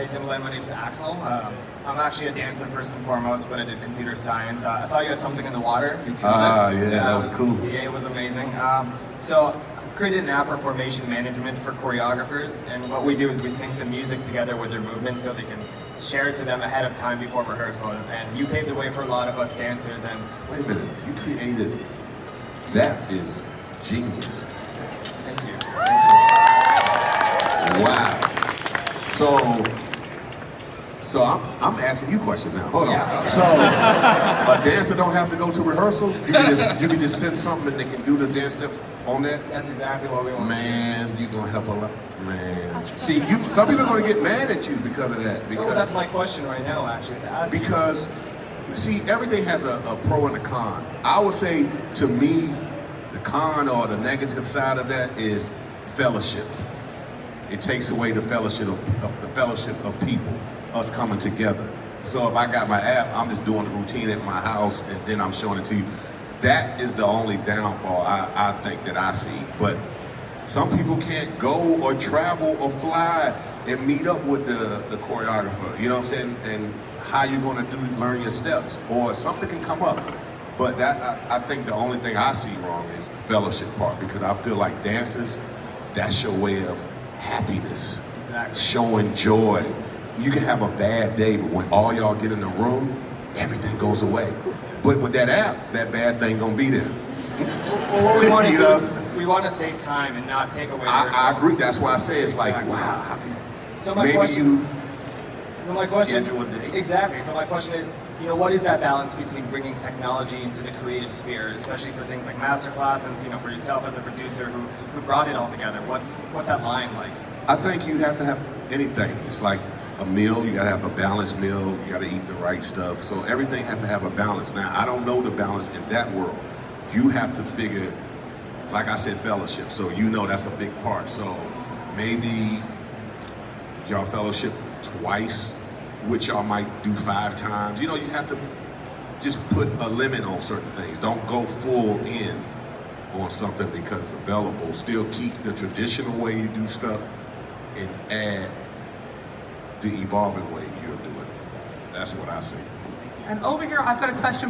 Hey Timbaland, my name is Axel. I'm actually a dancer first and foremost, but I did computer science. I saw you had something in the water. You Yeah, that was cool. Yeah, it was amazing. So I created an app for formation management for choreographers, and what we do is we sync the music together with their movements so they can share it to them ahead of time before rehearsal. And you paved the way for a lot of us dancers. And wait a minute, you created that is genius. thank you. Wow. So I'm asking you questions now. Hold on. Yeah. So a dancer don't have to go to rehearsal. You can just send something and they can do the dance steps on that. That's exactly what we want. Man, you gonna help a lot. Man, see, some people are gonna get mad at you because of that. Because that's my question right now, actually, to ask you. Because see, everything has a pro and a con. I would say, to me, the con or the negative side of that is fellowship. It takes away the fellowship of people, us coming together. So if I got my app, I'm just doing the routine at my house and then I'm showing it to you. That is the only downfall I think that I see. But some people can't go or travel or fly and meet up with the choreographer. You know what I'm saying? And how you gonna learn your steps, or something can come up. But I think the only thing I see wrong is the fellowship part, because I feel like dancers, that's your way of happiness, Exactly. showing joy. You can have a bad day, but when all y'all get in the room, everything goes away. But with that app, that bad thing gonna be there. What we want to do is we want to save time and not take away. I agree. That's why I say it's like, Exactly. wow, how can So my maybe question, you schedule a day. Exactly. So my question is, what is that balance between bringing technology into the creative sphere, especially for things like Masterclass, and for yourself as a producer who brought it all together? What's that line like? I think you have to have anything. It's like a meal. You gotta have a balanced meal. You gotta eat the right stuff. So everything has to have a balance. Now, I don't know the balance in that world. You have to figure, like I said, fellowship. So that's a big part. So maybe y'all fellowship twice, which y'all might do 5 times. You have to just put a limit on certain things. Don't go full in on something because it's available. Still keep the traditional way you do stuff and add the evolving way you'll do it. That's what I say. And over here, I've got a question for